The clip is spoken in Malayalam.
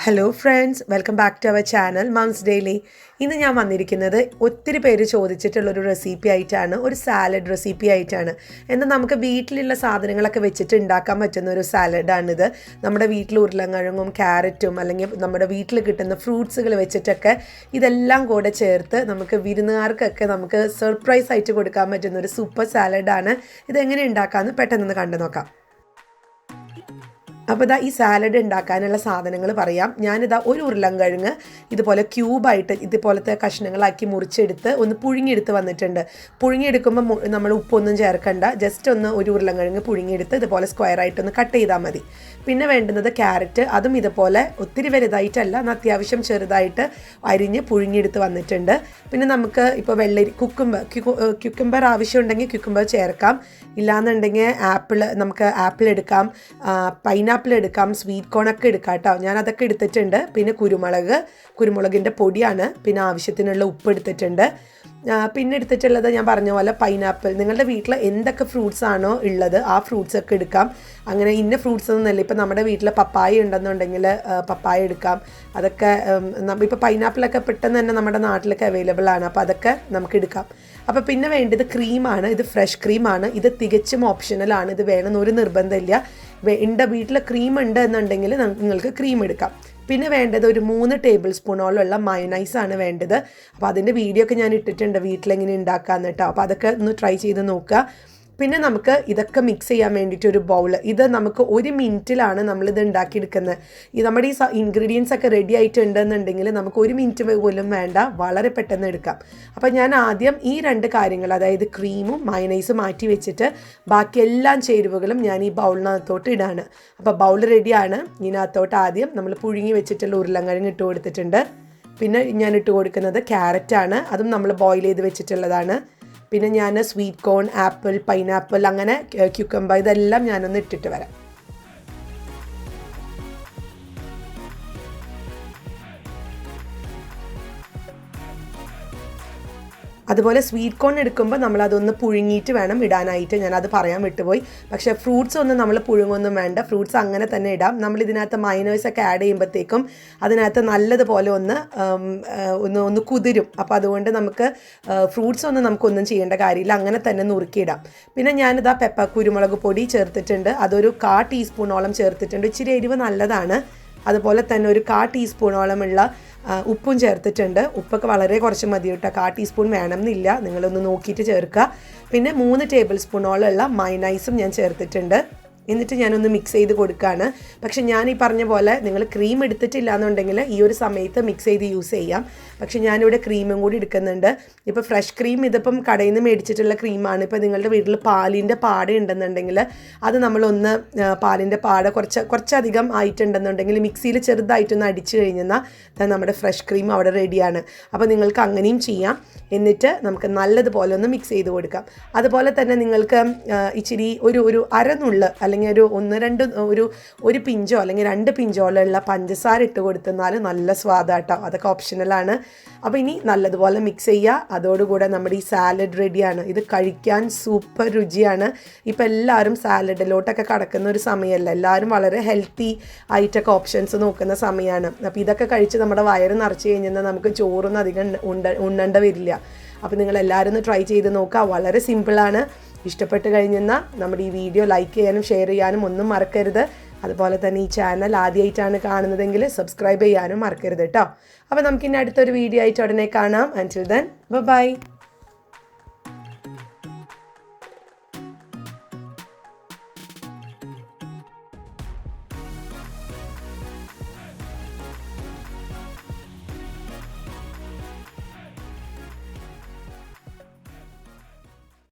Hello friends, welcome back to our channel moms daily. ഇന്ന് ഞാൻ വന്നിരിക്കുന്നത് ഒത്തിരി പേര് ചോദിച്ചിട്ടുള്ളൊരു റെസിപ്പി ആയിട്ടാണ്, ഒരു സാലഡ് റെസിപ്പി ആയിട്ടാണ്. എന്നാൽ നമുക്ക് വീട്ടിലുള്ള സാധനങ്ങളൊക്കെ വെച്ചിട്ട് ഉണ്ടാക്കാൻ പറ്റുന്ന ഒരു സാലഡാണിത്. നമ്മുടെ വീട്ടിൽ ഉരുളക്കിഴങ്ങും ക്യാരറ്റും അല്ലെങ്കിൽ നമ്മുടെ വീട്ടിൽ കിട്ടുന്ന ഫ്രൂട്ട്സുകൾ വെച്ചിട്ടൊക്കെ ഇതെല്ലാം കൂടെ ചേർത്ത് നമുക്ക് വിരുന്നുകാർക്കൊക്കെ നമുക്ക് സർപ്രൈസ് ആയിട്ട് കൊടുക്കാൻ പറ്റുന്ന ഒരു സൂപ്പർ സാലഡാണ്. ഇതെങ്ങനെ ഉണ്ടാക്കാമെന്ന് പെട്ടെന്ന് കണ്ടു നോക്കാം. അപ്പോൾ ഈ സാലഡ് ഉണ്ടാക്കാനുള്ള സാധനങ്ങൾ പറയാം. ഞാനിതാ ഒരു ഉരുളക്കിഴങ്ങ് ഇതുപോലെ ക്യൂബായിട്ട് ഇതുപോലത്തെ കഷ്ണങ്ങളാക്കി മുറിച്ചെടുത്ത് ഒന്ന് പുഴുങ്ങിയെടുത്ത് വന്നിട്ടുണ്ട്. പുഴുങ്ങിയെടുക്കുമ്പോൾ നമ്മൾ ഉപ്പൊന്നും ചേർക്കണ്ട, ജസ്റ്റ് ഒരു ഉരുളക്കിഴങ്ങ് പുഴുങ്ങിയെടുത്ത് ഇതുപോലെ സ്ക്വയറായിട്ടൊന്ന് കട്ട് ചെയ്താൽ മതി. പിന്നെ വേണ്ടുന്നത് ക്യാരറ്റ്, അതും ഇതുപോലെ ഒത്തിരി വലുതായിട്ടല്ല, അത്യാവശ്യം ചെറുതായിട്ട് അരിഞ്ഞ് പുഴുങ്ങിയെടുത്ത് വന്നിട്ടുണ്ട്. പിന്നെ നമുക്ക് ഇപ്പോൾ വെള്ളരി ക്യുക്കുംബർ ആവശ്യമുണ്ടെങ്കിൽ ക്യുക്കുംബർ ചേർക്കാം, ഇല്ലാന്നുണ്ടെങ്കിൽ നമുക്ക് ആപ്പിൾ എടുക്കാം, പൈനാപ്പിൾ എടുക്കാം, സ്വീറ്റ് കോണൊക്കെ എടുക്കാം കേട്ടോ. ഞാനതൊക്കെ എടുത്തിട്ടുണ്ട്. പിന്നെ കുരുമുളകിൻ്റെ പൊടിയാണ്, പിന്നെ ആവശ്യത്തിനുള്ള ഉപ്പ് എടുത്തിട്ടുണ്ട്. പിന്നെ എടുത്തിട്ടുള്ളത് ഞാൻ പറഞ്ഞ പോലെ പൈനാപ്പിൾ. നിങ്ങളുടെ വീട്ടിൽ എന്തൊക്കെ ഫ്രൂട്ട്സ് ആണോ ഉള്ളത് ആ ഫ്രൂട്ട്സ് ഒക്കെ എടുക്കാം. അങ്ങനെ ഇന്ന ഫ്രൂട്ട്സ് ഒന്നുമല്ല. ഇപ്പം നമ്മുടെ വീട്ടിൽ പപ്പായ ഉണ്ടെന്നുണ്ടെങ്കിൽ പപ്പായ എടുക്കാം. അതൊക്കെ ഇപ്പോൾ പൈനാപ്പിളൊക്കെ പെട്ടെന്ന് തന്നെ നമ്മുടെ നാട്ടിലൊക്കെ അവൈലബിൾ ആണ്, അപ്പോൾ അതൊക്കെ നമുക്ക് എടുക്കാം. അപ്പോൾ പിന്നെ വേണ്ടത് ക്രീമാണ്. ഇത് ഫ്രഷ് ക്രീമാണ്. ഇത് തികച്ചും ഓപ്ഷണലാണ്, ഇത് വേണമെന്ന് ഒരു നിർബന്ധമില്ല. വീട്ടിൽ ക്രീം ഉണ്ട് എന്നുണ്ടെങ്കിൽ നിങ്ങൾക്ക് ക്രീം എടുക്കാം. പിന്നെ വേണ്ടത് ഒരു 3 ടേബിൾ സ്പൂണോളമുള്ള മയോണൈസാണ് വേണ്ടത്. അപ്പോൾ അതിൻ്റെ വീഡിയോ ഒക്കെ ഞാൻ ഇട്ടിട്ടുണ്ട്, വീട്ടിലെങ്ങനെ ഉണ്ടാക്കാമെന്ന് കേട്ടോ. അപ്പോൾ അതൊക്കെ ഒന്ന് ട്രൈ ചെയ്ത് നോക്കുക. പിന്നെ നമുക്ക് ഇതൊക്കെ മിക്സ് ചെയ്യാൻ വേണ്ടിയിട്ട് ഒരു ബൗൾ. ഇത് നമുക്ക് 1 മിനിറ്റിലാണ് നമ്മളിത് ഉണ്ടാക്കിയെടുക്കുന്നത്. നമ്മുടെ ഈ ഇൻഗ്രീഡിയൻസ് ഒക്കെ റെഡി ആയിട്ടുണ്ടെന്നുണ്ടെങ്കിൽ നമുക്ക് 1 മിനിറ്റ് പോലും വേണ്ട, വളരെ പെട്ടെന്ന് എടുക്കാം. അപ്പോൾ ഞാൻ ആദ്യം ഈ 2 കാര്യങ്ങൾ, അതായത് ക്രീമും മയോണൈസും മാറ്റി വെച്ചിട്ട് ബാക്കി എല്ലാ ചേരുവകളും ഞാൻ ഈ ബൗളിനകത്തോട്ട് ഇടാണ്. അപ്പോൾ ബൗൾ റെഡിയാണ്. ഇതിനകത്തോട്ട് ആദ്യം നമ്മൾ പുഴുങ്ങി വെച്ചിട്ടുള്ള ഉരുളക്കിഴങ്ങ് ഇട്ട് കൊടുത്തിട്ടുണ്ട്. പിന്നെ ഞാൻ ഇട്ട് കൊടുക്കുന്നത് ക്യാരറ്റാണ്, അതും നമ്മൾ ബോയിൽ ചെയ്ത് വെച്ചിട്ടുള്ളതാണ്. പിന്നെ ഞാൻ സ്വീറ്റ് കോൺ, ആപ്പിൾ, പൈനാപ്പിൾ, അങ്ങനെ ക്യുക്കംബർ, ഇതെല്ലാം ഞാനൊന്ന് ഇട്ടിട്ട് വരാം. അതുപോലെ സ്വീറ്റ് കോൺ എടുക്കുമ്പോൾ നമ്മളതൊന്ന് പുഴുങ്ങിയിട്ട് വേണം ഇടാനായിട്ട്, ഞാനത് പറയാൻ വിട്ടുപോയി. പക്ഷേ ഫ്രൂട്ട്സ് ഒന്നും നമ്മൾ പുഴുങ്ങൊന്നും വേണ്ട, ഫ്രൂട്ട്സ് അങ്ങനെ തന്നെ ഇടാം. നമ്മൾ ഇതിനകത്ത് മയോണൈസൊക്കെ ആഡ് ചെയ്യുമ്പോഴത്തേക്കും അതിനകത്ത് നല്ലതുപോലെ ഒന്ന് കുതിരും. അപ്പോൾ അതുകൊണ്ട് നമുക്ക് ഫ്രൂട്ട്സ് ഒന്നും നമുക്കൊന്നും ചെയ്യേണ്ട കാര്യമില്ല, അങ്ങനെ തന്നെ നുറുക്കിയിടാം. പിന്നെ ഞാനിതാ കുരുമുളക് പൊടി ചേർത്തിട്ടുണ്ട്, അതൊരു 1/4 ടീസ്പൂണോളം ചേർത്തിട്ടുണ്ട്. ഇച്ചിരി എരിവ് നല്ലതാണ്. അതുപോലെ തന്നെ ഒരു 1/4 ടീസ്പൂണോളമുള്ള ഉപ്പും ചേർത്തിട്ടുണ്ട്. ഉപ്പൊക്കെ വളരെ കുറച്ച് മതി കേട്ടോ, 1/4 ടീസ്പൂൺ വേണമെന്നില്ല, നിങ്ങളൊന്ന് നോക്കിയിട്ട് ചേർക്കുക. പിന്നെ 3 ടേബിൾ സ്പൂണോളമുള്ള മയോണൈസും ഞാൻ ചേർത്തിട്ടുണ്ട്. എന്നിട്ട് ഞാനൊന്ന് മിക്സ് ചെയ്ത് കൊടുക്കുകയാണ്. പക്ഷെ ഞാൻ ഈ പറഞ്ഞ പോലെ നിങ്ങൾ ക്രീം എടുത്തിട്ടില്ല എന്നുണ്ടെങ്കിൽ ഈ ഒരു സമയത്ത് മിക്സ് ചെയ്ത് യൂസ് ചെയ്യാം. പക്ഷെ ഞാനിവിടെ ക്രീമും കൂടി എടുക്കുന്നുണ്ട്. ഇപ്പോൾ ഫ്രഷ് ക്രീം ഇതിപ്പം കടയിൽ നിന്ന് മേടിച്ചിട്ടുള്ള ക്രീമാണ്. ഇപ്പോൾ നിങ്ങളുടെ വീട്ടിൽ പാലിൻ്റെ പാട ഉണ്ടെന്നുണ്ടെങ്കിൽ അത് നമ്മളൊന്ന് പാലിൻ്റെ പാട കുറച്ചധികം ആയിട്ടുണ്ടെന്നുണ്ടെങ്കിൽ മിക്സിയിൽ ചെറുതായിട്ടൊന്ന് അടിച്ചു കഴിഞ്ഞാൽ നമ്മുടെ ഫ്രഷ് ക്രീം അവിടെ റെഡിയാണ്. അപ്പോൾ നിങ്ങൾക്ക് അങ്ങനെയും ചെയ്യാം. എന്നിട്ട് നമുക്ക് നല്ലതുപോലെ ഒന്ന് മിക്സ് ചെയ്ത് കൊടുക്കാം. അതുപോലെ തന്നെ നിങ്ങൾക്ക് ഇച്ചിരി ഒരു അരനുള്ള് അല്ലെങ്കിൽ ഒരു പിഞ്ചോ അല്ലെങ്കിൽ 2 പിഞ്ചോളുള്ള പഞ്ചസാര ഇട്ട് കൊടുത്താൽ നല്ല സ്വാദാട്ടോ. അതൊക്കെ ഓപ്ഷണലാണ്. അപ്പോൾ ഇനി നല്ലതുപോലെ മിക്സ് ചെയ്യുക. അതോടുകൂടെ നമ്മുടെ ഈ സാലഡ് റെഡിയാണ്. ഇത് കഴിക്കാൻ സൂപ്പർ രുചിയാണ്. ഇപ്പോൾ എല്ലാവരും സാലഡിലോട്ടൊക്കെ കടക്കുന്ന ഒരു സമയമല്ല, എല്ലാവരും വളരെ ഹെൽത്തി ആയിട്ടൊക്കെ ഓപ്ഷൻസ് നോക്കുന്ന സമയമാണ്. അപ്പോൾ ഇതൊക്കെ കഴിച്ച് നമ്മുടെ വയറ് നിറച്ച് കഴിഞ്ഞാൽ നമുക്ക് ചോറൊന്നും അധികം ഉണ്ണേണ്ട വരില്ല. അപ്പോൾ നിങ്ങളെല്ലാവരും ഒന്ന് ട്രൈ ചെയ്ത് നോക്കുക. വളരെ സിമ്പിളാണ്. ഇഷ്ടപ്പെട്ട് കഴിഞ്ഞാൽ നമ്മുടെ ഈ വീഡിയോ ലൈക്ക് ചെയ്യാനും ഷെയർ ചെയ്യാനും ഒന്നും മറക്കരുത്. അതുപോലെ തന്നെ ഈ ചാനൽ ആദ്യമായിട്ടാണ് കാണുന്നതെങ്കിൽ സബ്സ്ക്രൈബ് ചെയ്യാനും മറക്കരുത് കേട്ടോ. അപ്പോൾ നമുക്കിനി അടുത്തൊരു വീഡിയോ ആയിട്ട് ഉടനെ കാണാം. Until then, bye bye.